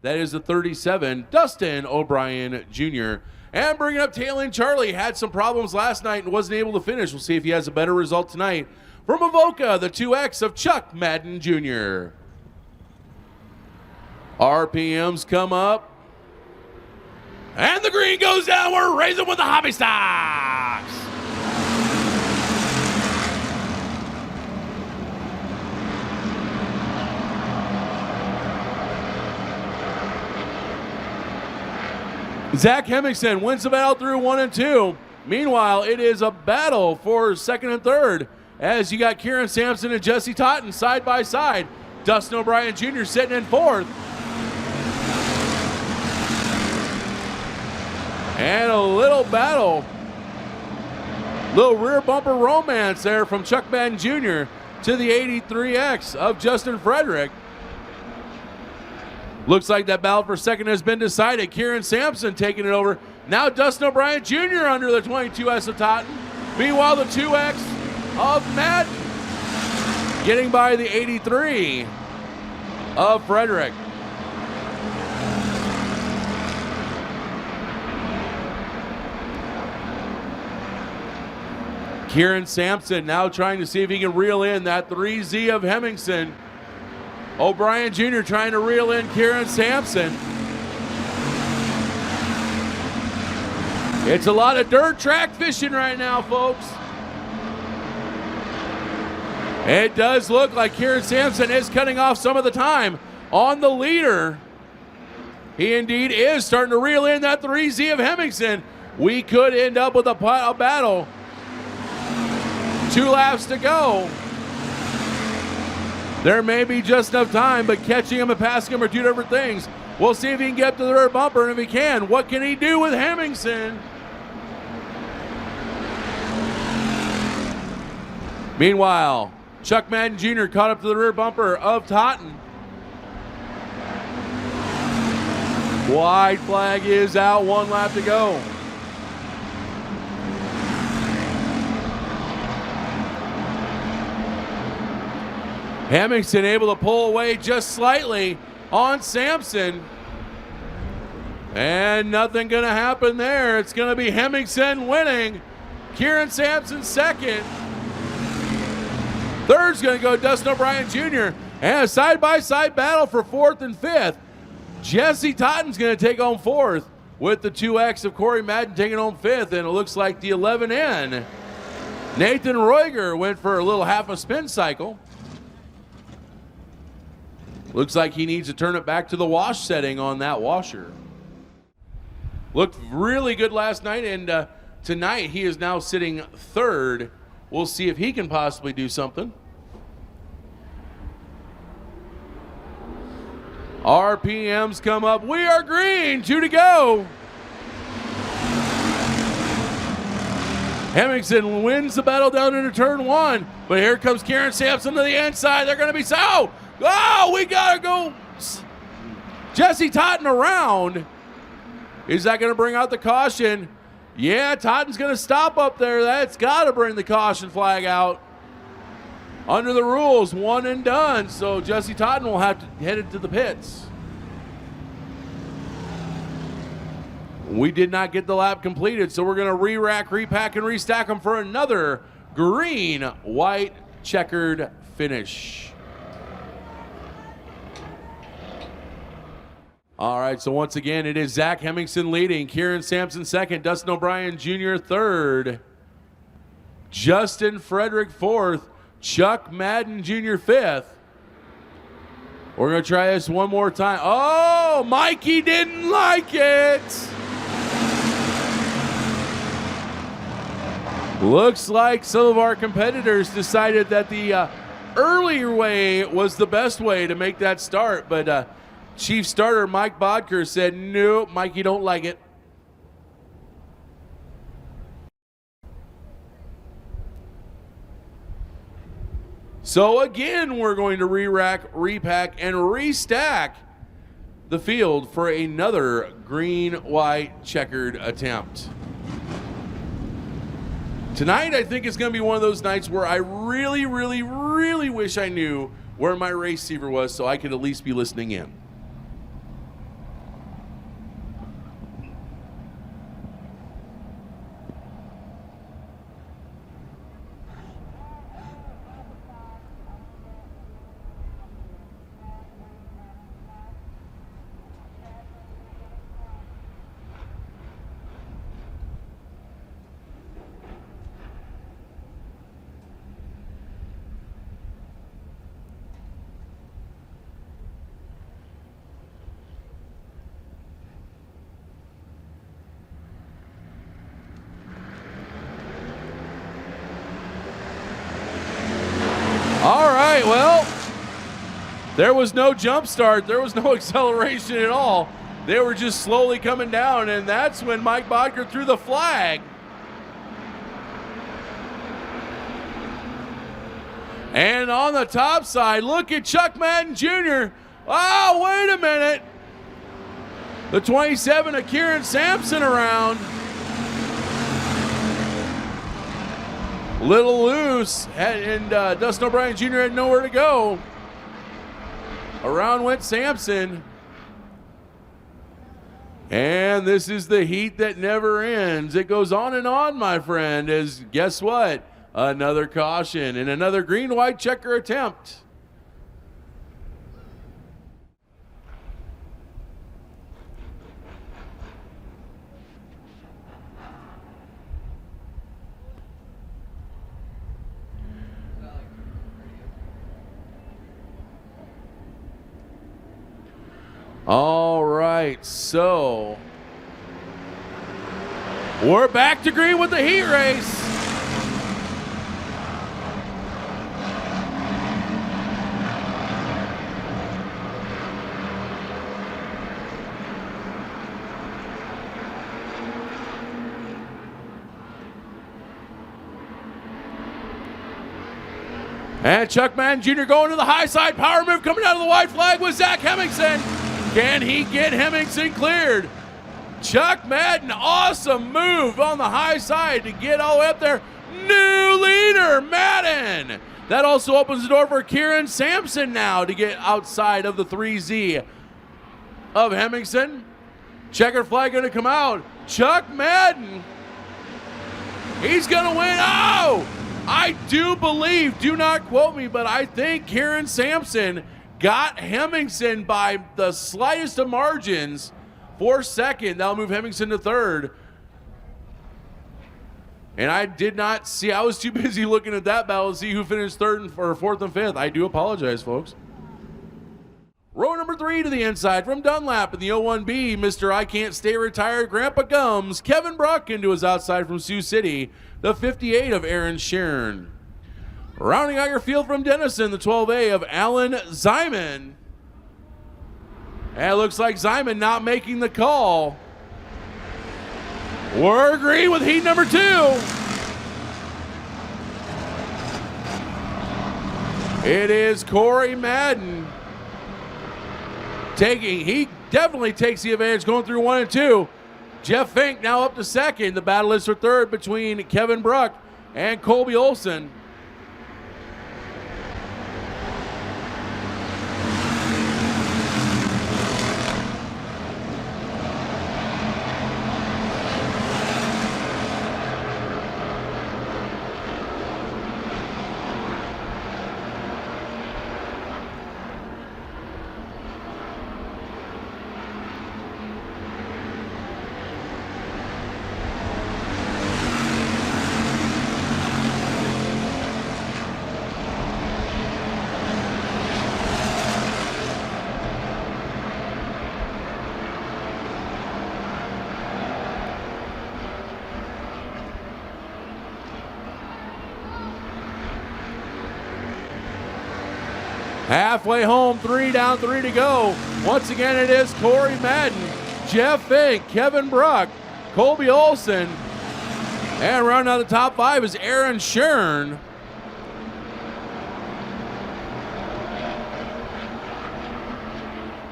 That is the 37, Dustin O'Brien Jr. And bringing up Tailend Charlie, had some problems last night and wasn't able to finish. We'll see if he has a better result tonight. From Avoca, the 2X of Chuck Madden Jr. RPMs come up. And the green goes down. We're raising with the Hobby Stocks. Zach Hemmingson wins the battle through 1 and 2. Meanwhile, it is a battle for second and third as you got Kieran Sampson and Jesse Totten side by side. Dustin O'Brien Jr. sitting in fourth. And a little battle, little rear bumper romance there from Chuck Madden Jr. to the 83X of Justin Frederick. Looks like that battle for second has been decided. Kieran Sampson taking it over. Now Dustin O'Brien Jr. under the 22S of Totten. Meanwhile, the 2X of Madden getting by the 83 of Frederick. Kieran Sampson now trying to see if he can reel in that 3Z of Hemmingson. O'Brien Jr. trying to reel in Kieran Sampson. It's a lot of dirt track fishing right now, folks. It does look like Kieran Sampson is cutting off some of the time on the leader. He indeed is starting to reel in that 3Z of Hemmingson. We could end up with a battle. 2 laps to go. There may be just enough time, but catching him and passing him are two different things. We'll see if he can get up to the rear bumper, and if he can, what can he do with Hemmingson? Meanwhile, Chuck Madden Jr. caught up to the rear bumper of Totten. White flag is out, 1 lap to go. Hemmingson able to pull away just slightly on Sampson. And nothing going to happen there. It's going to be Hemmingson winning. Kieran Sampson second. Third's going to go Dustin O'Brien Jr. And a side-by-side battle for fourth and fifth. Jesse Totten's going to take home fourth with the 2X of Corey Madden taking home fifth. And it looks like the 11N. Nathan Roiger went for a little half a spin cycle. Looks like he needs to turn it back to the wash setting on that washer. Looked really good last night, and tonight he is now sitting third. We'll see if he can possibly do something. RPMs come up. We are green. 2 to go. Hemmingson wins the battle down into turn 1, but here comes Kieran Sampson to the inside. They're going to be so. Oh, we got to go. Jesse Totten around. Is that going to bring out the caution? Yeah, Totten's going to stop up there. That's got to bring the caution flag out. Under the rules, 1 and done. So Jesse Totten will have to head into the pits. We did not get the lap completed, so we're going to re-rack, repack, and restack them for another green, white, checkered finish. All right, so once again, it is Zach Hemmingson leading, Kieran Sampson second, Dustin O'Brien Jr. third, Justin Frederick fourth, Chuck Madden Jr. fifth. We're going to try this one more time. Oh, Mikey didn't like it. Looks like some of our competitors decided that the earlier way was the best way to make that start, but Chief Starter Mike Bodker said, no, Mike, you don't like it. So again, we're going to re-rack, repack, and restack the field for another green, white, checkered attempt. Tonight, I think it's going to be one of those nights where I really, really, really wish I knew where my race receiver was so I could at least be listening in. right, well, there was no jump start. There was no acceleration at all. They were just slowly coming down, and that's when Mike Bodker threw the flag. And on the top side, look at Chuck Madden Jr. Oh, wait a minute. The 27 of Kieran Sampson around. Little loose, and Dustin O'Brien Jr. had nowhere to go. Around went Sampson. And this is the heat that never ends. It goes on and on, my friend, as guess what? Another caution and another green-white checker attempt. All right, so we're back to green with the heat race. And Chuck Madden Jr. going to the high side, power move coming out of the white flag with Zach Hemmingson. Can he get Hemmingson cleared? Chuck Madden, awesome move on the high side to get all the way up there. New leader, Madden. That also opens the door for Kieran Sampson now to get outside of the 3Z of Hemmingson. Checkered flag going to come out. Chuck Madden, he's going to win. Oh, I do believe, do not quote me, but I think Kieran Sampson got Hemmingson by the slightest of margins for second. That'll move Hemmingson to third. And I did not see, I was too busy looking at that battle to see who finished third or fourth and fifth. I do apologize, folks. Row number 3 to the inside from Dunlap in the 01B, Mr. I Can't Stay Retired, Grandpa Gums. Kevin Bruck into his outside from Sioux City, the 58 of Aaron Sharon. Rounding out your field from Denison, the 12A of Alan Zyman. And it looks like Zyman not making the call. We're green with heat number 2. It is Corey Madden he definitely takes the advantage going through 1 and 2. Jeff Fink now up to second. The battle is for third between Kevin Bruck and Colby Olson. Halfway home, 3 down, 3 to go. Once again, it is Corey Madden, Jeff Fink, Kevin Bruck, Colby Olson, and rounding out the top 5 is Aaron Shern.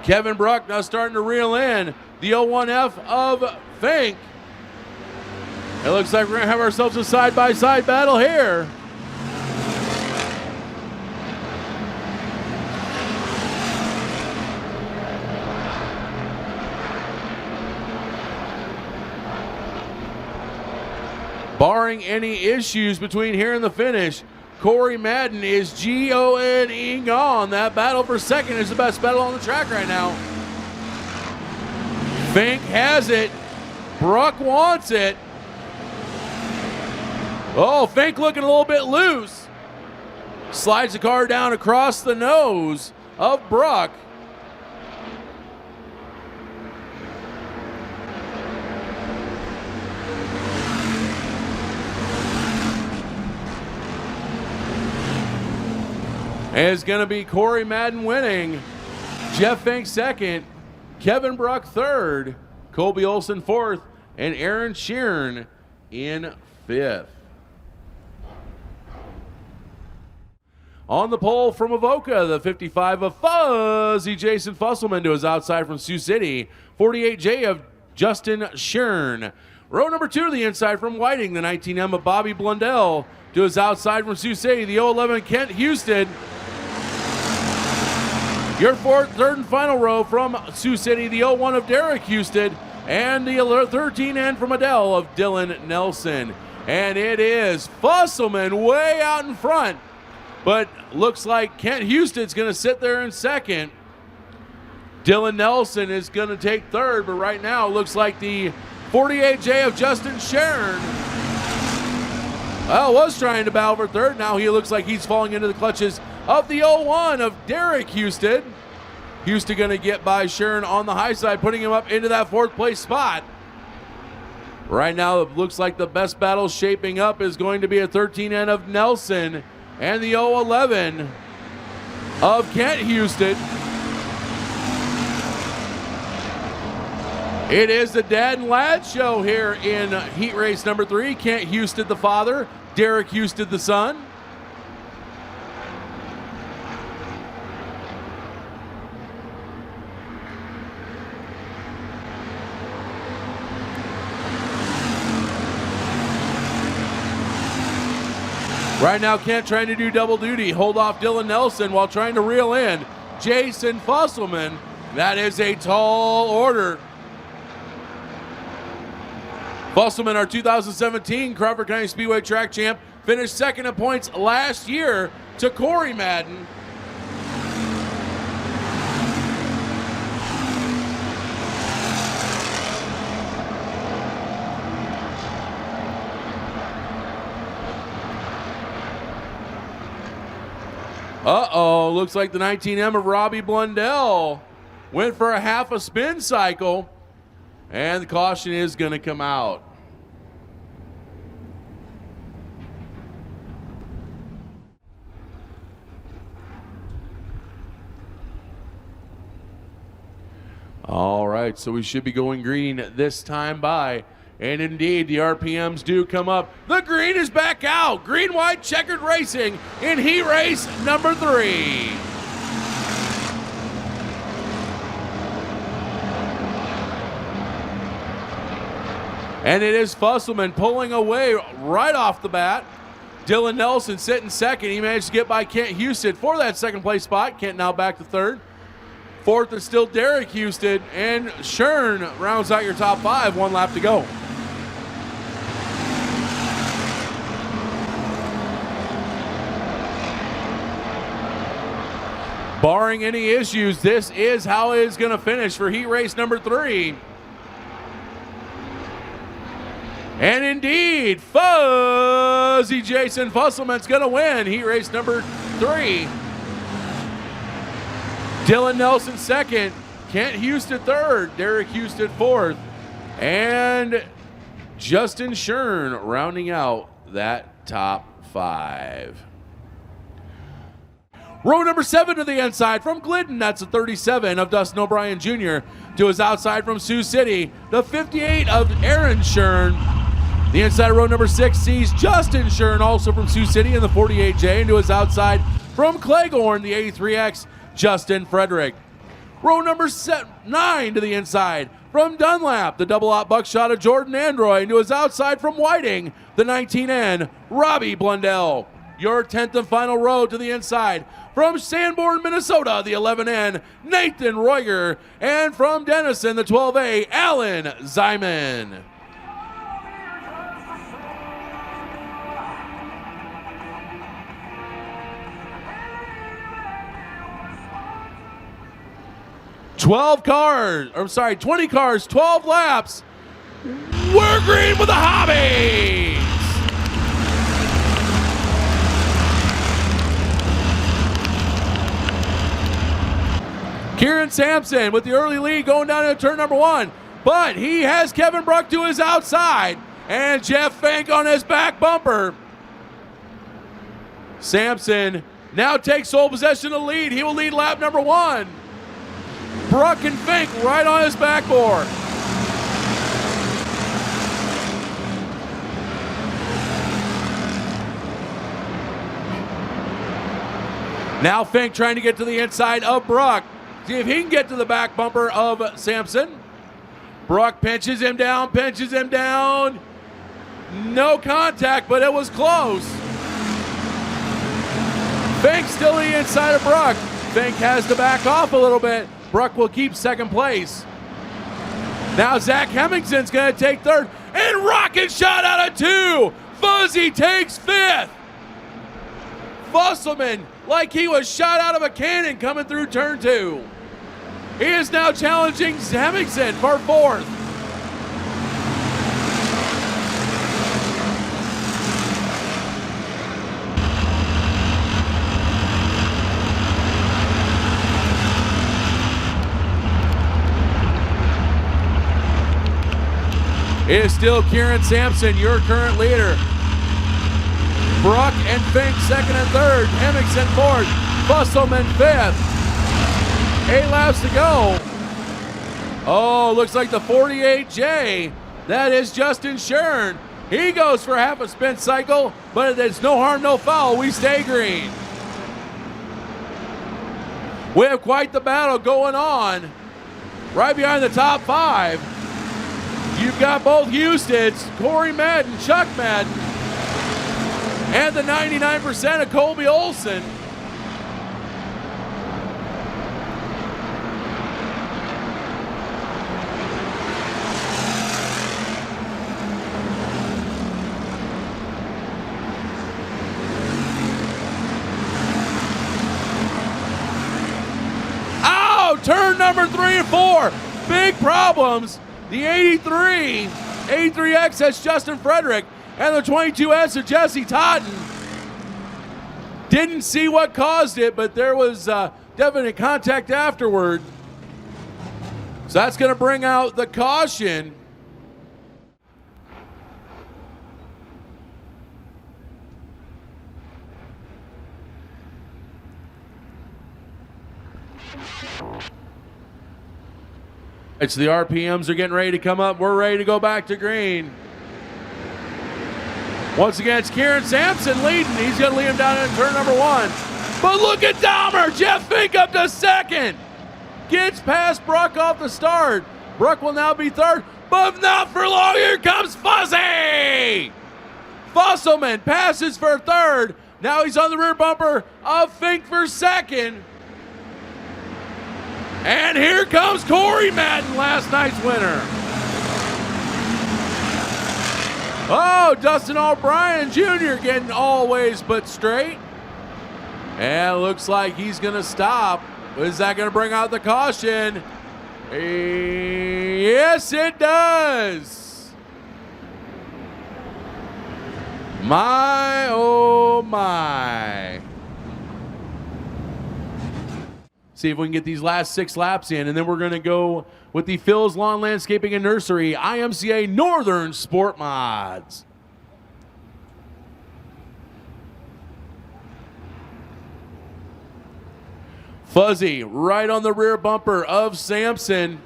Kevin Bruck now starting to reel in the 01F of Fink. It looks like we're going to have ourselves a side-by-side battle here. Barring any issues between here and the finish, Corey Madden is G-O-N-ing on. That battle for second is the best battle on the track right now. Fink has it. Bruck wants it. Oh, Fink looking a little bit loose. Slides the car down across the nose of Bruck. is going to be Corey Madden winning, Jeff Fink second, Kevin Bruck third, Colby Olson fourth, and Aaron Sheeran in fifth. On the pole from Avoca, the 55 of Fuzzy Jason Fusselman to his outside from Sioux City, 48J of Justin Sheeran. Row number 2 to the inside from Whiting, the 19M of Bobby Blundell to his outside from Sioux City, the 011 Kent Houston. Your third and final row from Sioux City, the 01 of Derek Houston, and the 13N from Adele of Dylan Nelson. And it is Fusselman way out in front, but looks like Kent Houston's going to sit there in second. Dylan Nelson is going to take third, but right now it looks like the 48J of Justin Sharon, well, was trying to battle for third. Now he looks like he's falling into the clutches of the 01 of Derek Houston. Houston going to get by Sharon on the high side, putting him up into that fourth place spot. Right now it looks like the best battle shaping up is going to be a 13N of Nelson and the 011 of Kent Houston. It is the Dad and Lad show here in heat race number 3. Kent Houston the father, Derek Houston the son. Right now, Kent trying to do double duty, hold off Dylan Nelson while trying to reel in Jason Fusselman. That is a tall order. Fusselman, our 2017 Crawford County Speedway track champ, finished second in points last year to Corey Madden. Uh-oh, looks like the 19M of Robbie Blundell went for a half a spin cycle, and the caution is going to come out. All right, so we should be going green this time by. And indeed, the RPMs do come up. The green is back out. Green, white, checkered racing in heat race number 3. And it is Fusselman pulling away right off the bat. Dylan Nelson sitting second. He managed to get by Kent Houston for that second place spot. Kent now back to third. Fourth is still Derek Houston. And Shern rounds out your top 5. 1 lap to go. Barring any issues, this is how it is going to finish for heat race number 3. And indeed, Fuzzy Jason Fusselman's going to win heat race number 3. Dylan Nelson second, Kent Houston third, Derek Houston fourth, and Justin Shern rounding out that top 5. Row number 7 to the inside from Glidden, that's a 37 of Dustin O'Brien Jr. to his outside from Sioux City, the 58 of Aaron Shern. The inside row number 6 sees Justin Shern, also from Sioux City, in the 48J, and to his outside from Claiborne, the 83X, Justin Frederick. Row number 9 to the inside from Dunlap, the double-out buckshot of Jordan Androy, and to his outside from Whiting, the 19N, Robbie Blundell. Your 10th and final row to the inside from Sanborn, Minnesota, the 11N, Nathan Royer, and from Denison, the 12A, Alan Zyman. $20 cars, 12 laps. We're green with the Hobbies. Kieran Sampson with the early lead going down into turn number 1, but he has Kevin Bruck to his outside and Jeff Fink on his back bumper. Sampson now takes sole possession of the lead. He will lead lap number 1. Bruck and Fink right on his backboard. Now Fink trying to get to the inside of Bruck. See if he can get to the back bumper of Sampson. Bruck pinches him down, No contact, but it was close. Fink still the inside of Bruck. Fink has to back off a little bit. Bruck will keep second place. Now Zach Hemmingson's going to take third. And rocket shot out of 2. Fuzzy takes 5th. Fusselman, like he was shot out of a cannon coming through turn 2. He is now challenging Hemmingson for 4th. It is still Kieran Sampson, your current leader. Bruck and Fink second and third. Hemmingson 4th. Fusselman 5th. 8 laps to go. Oh, looks like the 48J. That is Justin Shern. He goes for half a spin cycle, but it's no harm, no foul. We stay green. We have quite the battle going on. Right behind the top 5. You've got both Houstons, Corey Madden, Chuck Madden, and the 99% of Colby Olson. Turn number 3 and 4. Big problems. The 83X, that's Justin Frederick, and the 22S of Jesse Totten. Didn't see what caused it, but there was definite contact afterward. So that's going to bring out the caution. So the RPMs are getting ready to come up. We're ready to go back to green. Once again, it's Kieran Sampson leading. He's going to lead him down in turn number 1. But look at Dahmer. Jeff Fink up to second. Gets past Bruck off the start. Bruck will now be third, but not for long. Here comes Fuzzy. Fusselman passes for third. Now he's on the rear bumper of Fink for second. And here comes Corey Madden, last night's winner. Oh, Dustin O'Brien Jr. getting always but straight. And it looks like he's going to stop. Is that going to bring out the caution? Yes, it does. My, oh my. See if we can get these last 6 laps in, and then we're going to go with the Phil's Lawn Landscaping and Nursery IMCA Northern Sport Mods. Fuzzy right on the rear bumper of Sampson.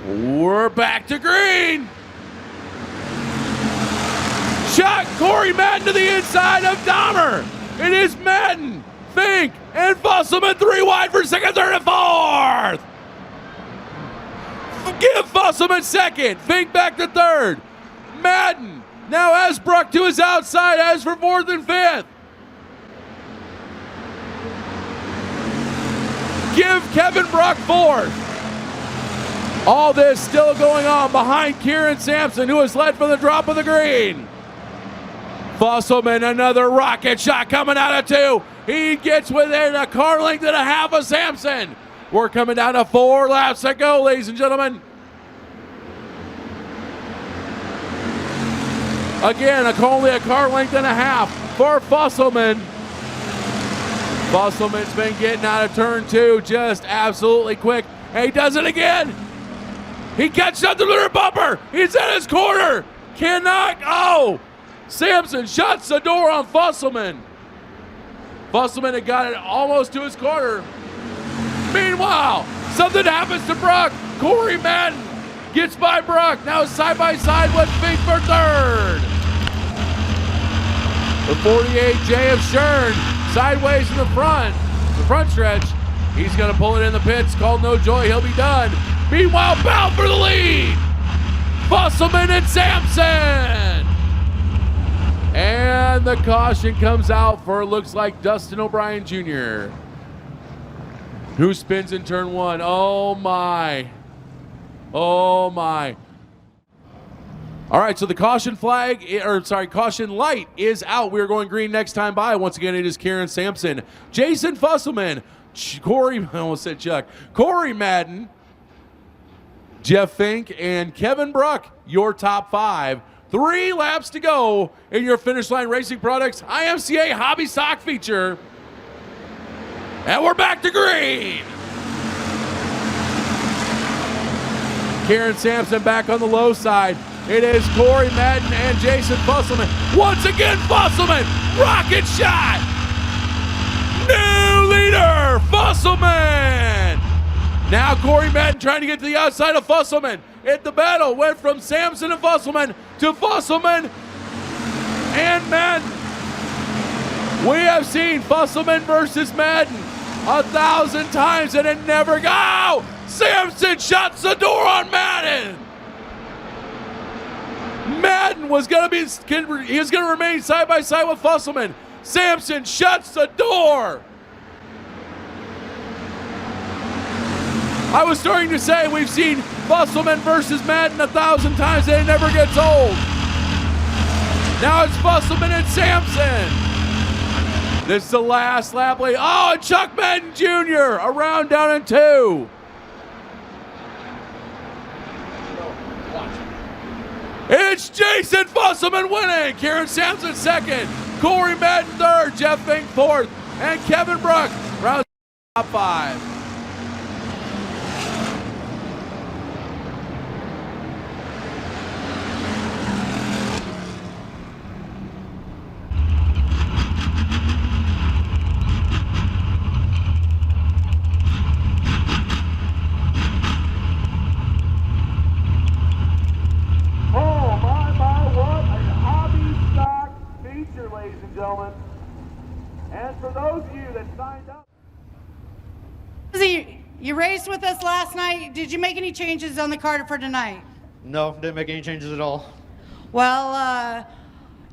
We're back to green. Shot Corey Madden to the inside of Dahmer. It is Madden, Fink, and Fusselman 3 wide for second, third, and fourth. Give Fusselman second. Fink back to third. Madden now has Bruck to his outside as for fourth and fifth. Give Kevin Bruck fourth. All this still going on behind Kieran Sampson, who has led from the drop of the green. Fusselman, another rocket shot coming out of 2. He gets within a car length and a half of Sampson. We're coming down to 4 laps to go, ladies and gentlemen. Again, only a car length and a half for Fusselman. Fusselman's been getting out of turn 2 just absolutely quick. And he does it again. He catches up to the rear bumper. He's in his corner. Cannot. Oh! Sampson shuts the door on Fusselman. Fusselman had got it almost to his corner. Meanwhile, something happens to Bruck. Corey Madden gets by Bruck. Now side by side with Fink for third. The 48 J.F. Shern sideways in the front stretch. He's going to pull it in the pits. Called no joy. He'll be done. Meanwhile, bound for the lead. Fusselman and Sampson. And the caution comes out for, looks like, Dustin O'Brien Jr., who spins in turn one. Oh my. Oh my. All right, so the caution caution light is out. We're going green next time by. Once again, it is Karen Sampson, Jason Fusselman, Corey Madden, Jeff Fink, and Kevin Bruck, your top 5. 3 laps to go in your Finish Line Racing Products IMCA Hobby Stock feature. And we're back to green. Karen Sampson back on the low side. It is Corey Madden and Jason Fusselman. Once again, Fusselman, rocket shot. New leader, Fusselman. Now Corey Madden trying to get to the outside of Fusselman. The battle went from Sampson and Fusselman to Fusselman and Madden. We have seen Fusselman versus Madden 1,000 times and it never go. Sampson shuts the door on Madden. Madden was going to remain side by side with Fusselman. Sampson shuts the door. I was starting to say we've seen Fusselman versus Madden 1,000 times and it never gets old. Now it's Fusselman and Sampson. This is the last lap. Oh, and Chuck Madden Jr. around down in 2. It's Jason Fusselman winning. Karen Sampson second. Corey Madden third. Jeff Fink fourth. And Kevin Bruck rounds top 5. Ladies and gentlemen, and for those of you that signed up. You raced with us last night. Did you make any changes on the car for tonight? No, didn't make any changes at all. Well,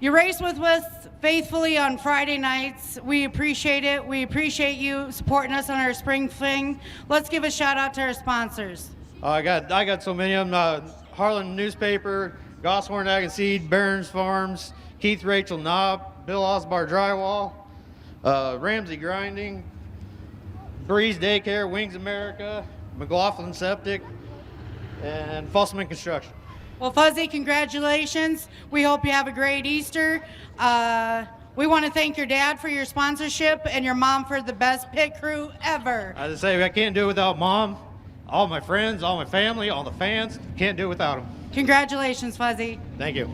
you raced with us faithfully on Friday nights. We appreciate it. We appreciate you supporting us on our spring fling. Let's give a shout out to our sponsors. I got so many of them. Harlan Newspaper, Gosshorn Ag and Seed, Barron's Farms, Keith Rachel Knob, Bill Osbar Drywall, Ramsey Grinding, Breeze Daycare, Wings America, McLaughlin Septic, and Fusselman Construction. Well, Fuzzy, congratulations. We hope you have a great Easter. We want to thank your dad for your sponsorship and your mom for the best pit crew ever. I just say I can't do it without Mom, all my friends, all my family, all the fans. Can't do it without them. Congratulations, Fuzzy. Thank you.